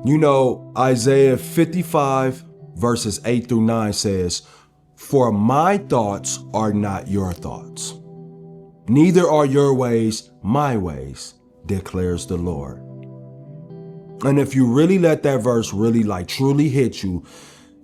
You know, Isaiah 55 verses 8 through 9 says, "For my thoughts are not your thoughts, neither are your ways my ways, declares the Lord." And if you really let that verse really truly hit you,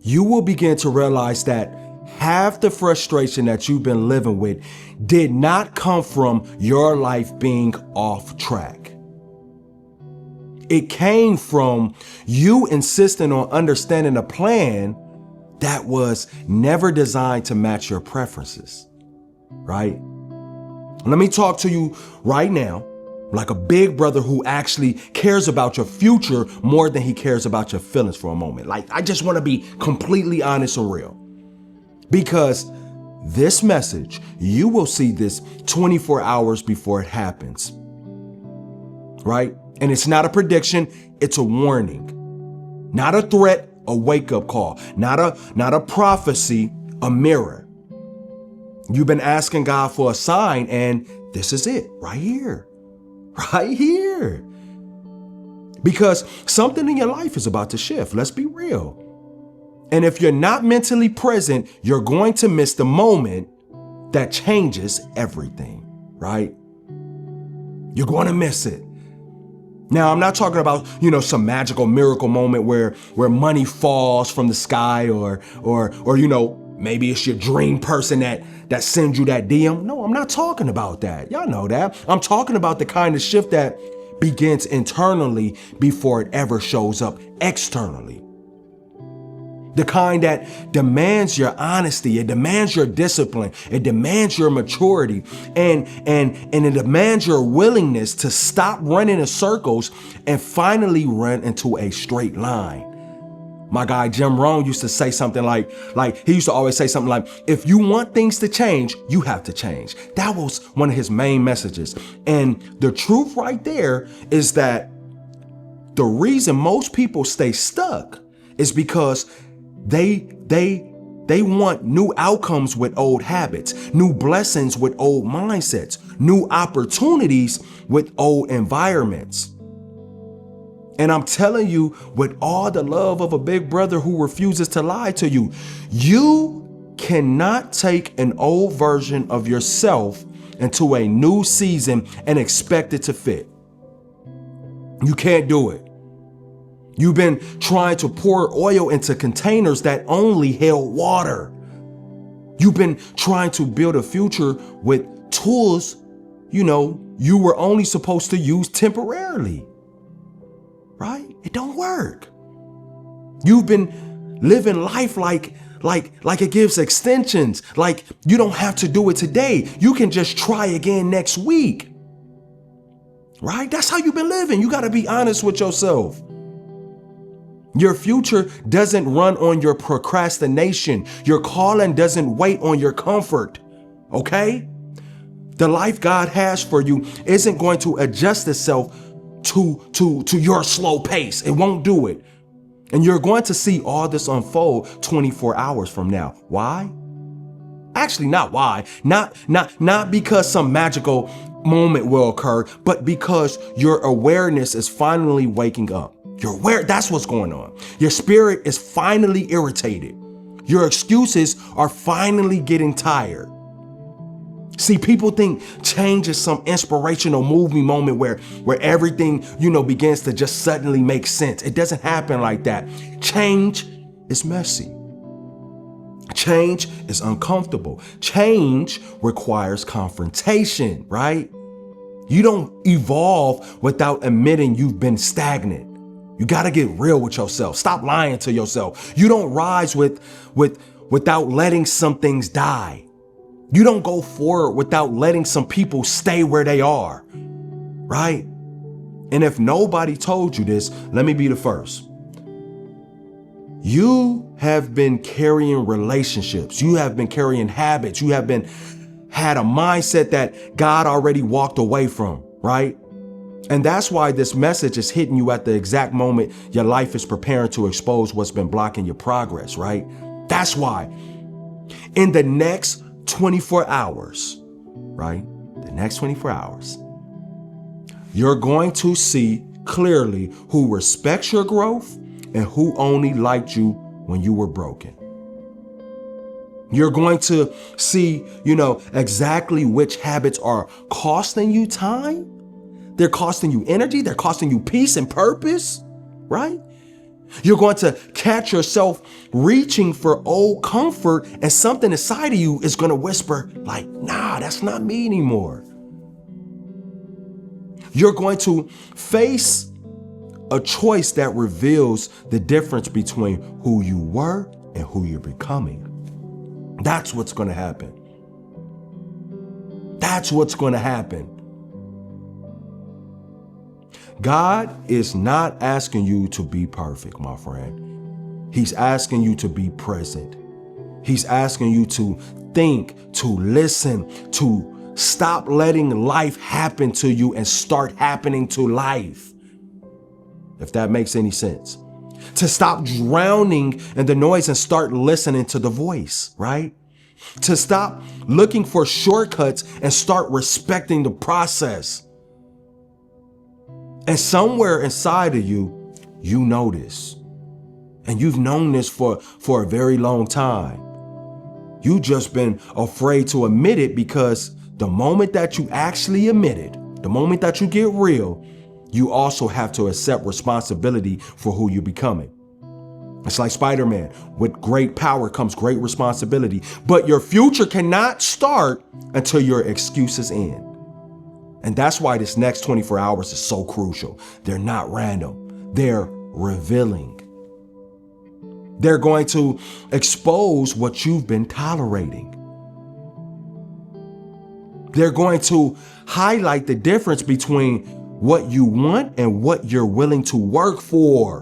you will begin to realize that half the frustration that you've been living with did not come from your life being off track. It came from you insisting on understanding a plan that was never designed to match your preferences, right? Let me talk to you right now like a big brother who actually cares about your future more than he cares about your feelings for a moment. I just want to be completely honest and real. Because this message, you will see this 24 hours before it happens, right? And it's not a prediction, it's a warning. Not a threat, a wake-up call. Not a prophecy, a mirror. You've been asking God for a sign, and this is it, right here. Right here. Because something in your life is about to shift, let's be real. And if you're not mentally present, you're going to miss the moment that changes everything, right? You're going to miss it. Now, I'm not talking about, some magical miracle moment where money falls from the sky or maybe it's your dream person that sends you that DM. No, I'm not talking about that. Y'all know that. I'm talking about the kind of shift that begins internally before it ever shows up externally. The kind that demands your honesty, it demands your discipline, it demands your maturity, and it demands your willingness to stop running in circles and finally run into a straight line. My guy Jim Rohn used to say something like he used to always say something like, if you want things to change, you have to change. That was one of his main messages. And the truth right there is that the reason most people stay stuck is because they want new outcomes with old habits, new blessings with old mindsets, new opportunities with old environments. And I'm telling you, with all the love of a big brother who refuses to lie to you, you cannot take an old version of yourself into a new season and expect it to fit. You can't do it. You've been trying to pour oil into containers that only held water. You've been trying to build a future with tools, you were only supposed to use temporarily. Right? It don't work. You've been living life like it gives extensions. Like you don't have to do it today. You can just try again next week. Right? That's how you've been living. You got to be honest with yourself. Your future doesn't run on your procrastination. Your calling doesn't wait on your comfort. Okay? The life God has for you isn't going to adjust itself to your slow pace. It won't do it. And you're going to see all this unfold 24 hours from now. Why? Actually, not why. Not because some magical moment will occur, but because your awareness is finally waking up. You're aware that's what's going on. Your spirit is finally irritated. Your excuses are finally getting tired. See, people think change is some inspirational movie moment where everything, begins to just suddenly make sense. It doesn't happen like that. Change is messy. Change is uncomfortable. Change requires confrontation, right? You don't evolve without admitting you've been stagnant. You got to get real with yourself. Stop lying to yourself. You don't rise without letting some things die. You don't go forward without letting some people stay where they are, right? And if nobody told you this, let me be the first. You have been carrying relationships. You have been carrying habits. You have had a mindset that God already walked away from, right? And that's why this message is hitting you at the exact moment your life is preparing to expose what's been blocking your progress, right? That's why. In the next 24 hours, right? The next 24 hours, you're going to see clearly who respects your growth and who only liked you when you were broken. You're going to see, exactly which habits are costing you time. They're costing you energy. They're costing you peace and purpose, right? You're going to catch yourself reaching for old comfort, and something inside of you is going to whisper like, nah, that's not me anymore. You're going to face a choice that reveals the difference between who you were and who you're becoming. That's what's going to happen. That's what's going to happen. God is not asking you to be perfect, my friend. He's asking you to be present. He's asking you to think, to listen, to stop letting life happen to you and start happening to life. If that makes any sense. To stop drowning in the noise and start listening to the voice, right? To stop looking for shortcuts and start respecting the process. And somewhere inside of you, you know this. And you've known this for a very long time. You've just been afraid to admit it, because the moment that you actually admit it, the moment that you get real, you also have to accept responsibility for who you're becoming. It's like Spider-Man. With great power comes great responsibility. But your future cannot start until your excuses end. And that's why this next 24 hours is so crucial. They're not random. They're revealing. They're going to expose what you've been tolerating. They're going to highlight the difference between what you want and what you're willing to work for.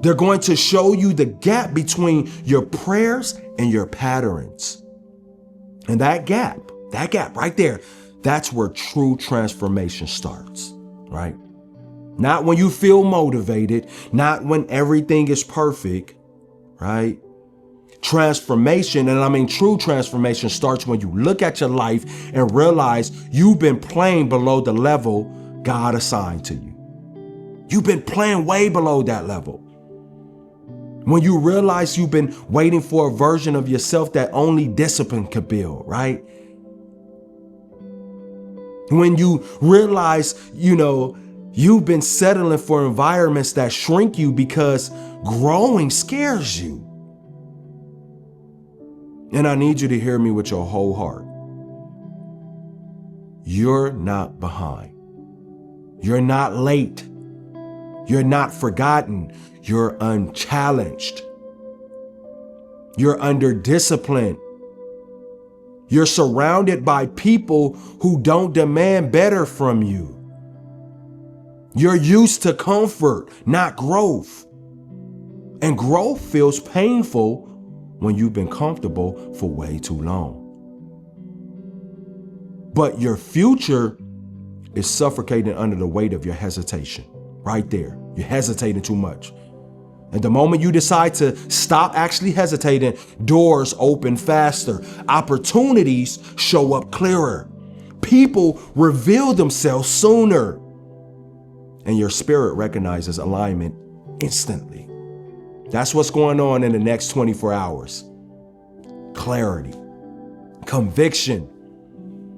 They're going to show you the gap between your prayers and your patterns. And that gap right there, that's where true transformation starts, right? Not when you feel motivated, not when everything is perfect, right? Transformation, and I mean true transformation, starts when you look at your life and realize you've been playing below the level God assigned to you. You've been playing way below that level. When you realize you've been waiting for a version of yourself that only discipline could build, right? When you realize, you've been settling for environments that shrink you because growing scares you. And I need you to hear me with your whole heart. You're not behind. You're not late. You're not forgotten. You're unchallenged. You're under discipline. You're surrounded by people who don't demand better from you. You're used to comfort, not growth. And growth feels painful when you've been comfortable for way too long. But your future is suffocating under the weight of your hesitation. Right there. You're hesitating too much. And the moment you decide to stop actually hesitating, doors open faster. Opportunities show up clearer. People reveal themselves sooner. And your spirit recognizes alignment instantly. That's what's going on in the next 24 hours. Clarity, conviction,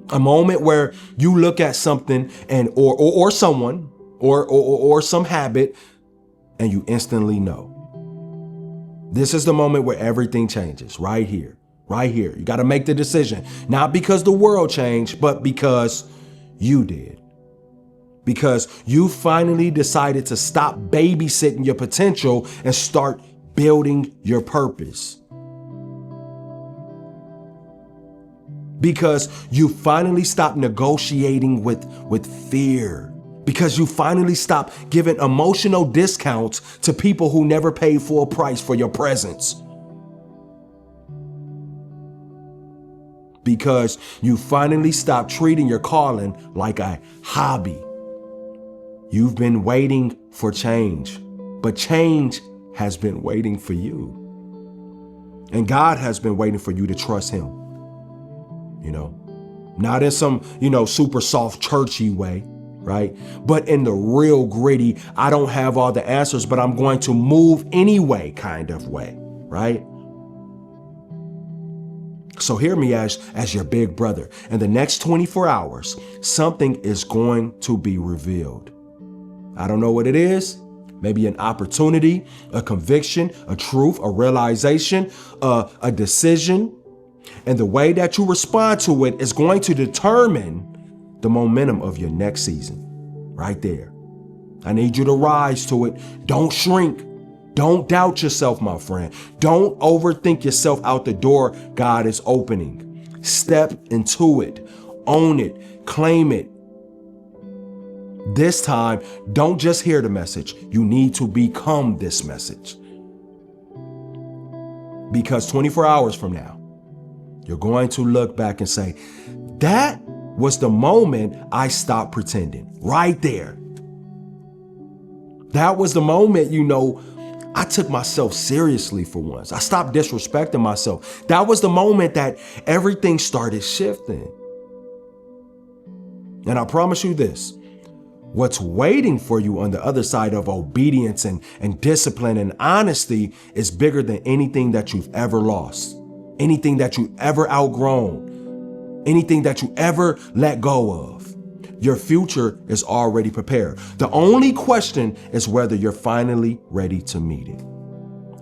a moment where you look at something and or someone or some habit and you instantly know. This is the moment where everything changes, right here, right here. You got to make the decision, not because the world changed, but because you did. Because you finally decided to stop babysitting your potential and start building your purpose. Because you finally stopped negotiating with fear. Because you finally stopped giving emotional discounts to people who never paid full price for your presence. Because you finally stopped treating your calling like a hobby. You've been waiting for change, but change has been waiting for you. And God has been waiting for you to trust him. Not in some, super soft churchy way, right? But in the real gritty, I don't have all the answers, but I'm going to move anyway kind of way, right? So hear me as your big brother. In the next 24 hours, something is going to be revealed. I don't know what it is. Maybe an opportunity, a conviction, a truth, a realization, a decision. And the way that you respond to it is going to determine the momentum of your next season. Right there. I need you to rise to it. Don't shrink. Don't doubt yourself, my friend. Don't overthink yourself out the door God is opening. Step into it. Own it. Claim it. This time, don't just hear the message. You need to become this message. Because 24 hours from now, you're going to look back and say, that was the moment I stopped pretending. Right there. That was the moment, I took myself seriously for once. I stopped disrespecting myself. That was the moment that everything started shifting. And I promise you this, what's waiting for you on the other side of obedience and discipline and honesty is bigger than anything that you've ever lost, anything that you've ever outgrown, anything that you ever let go of. Your future is already prepared. The only question is whether you're finally ready to meet it.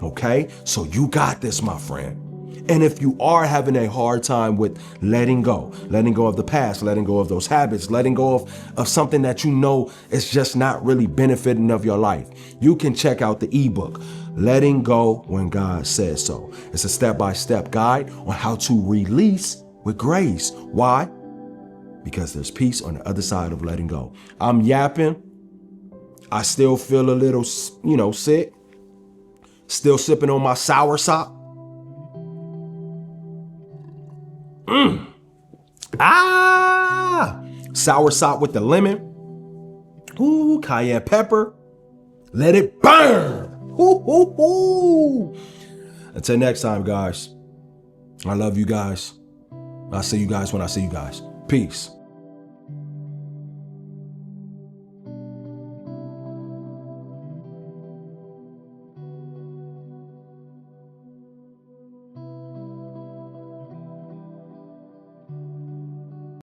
Okay? So you got this, my friend. And if you are having a hard time with letting go of the past, letting go of those habits, letting go of something that you know is just not really benefiting of your life, you can check out the ebook, Letting Go When God Says So. It's a step-by-step guide on how to release with grace. Why? Because there's peace on the other side of letting go. I'm yapping. I still feel a little, sick. Still sipping on my sour sop. Sour sop with the lemon. Ooh, cayenne pepper. Let it burn. Ooh. Until next time, guys. I love you guys. I'll see you guys when I see you guys. Peace.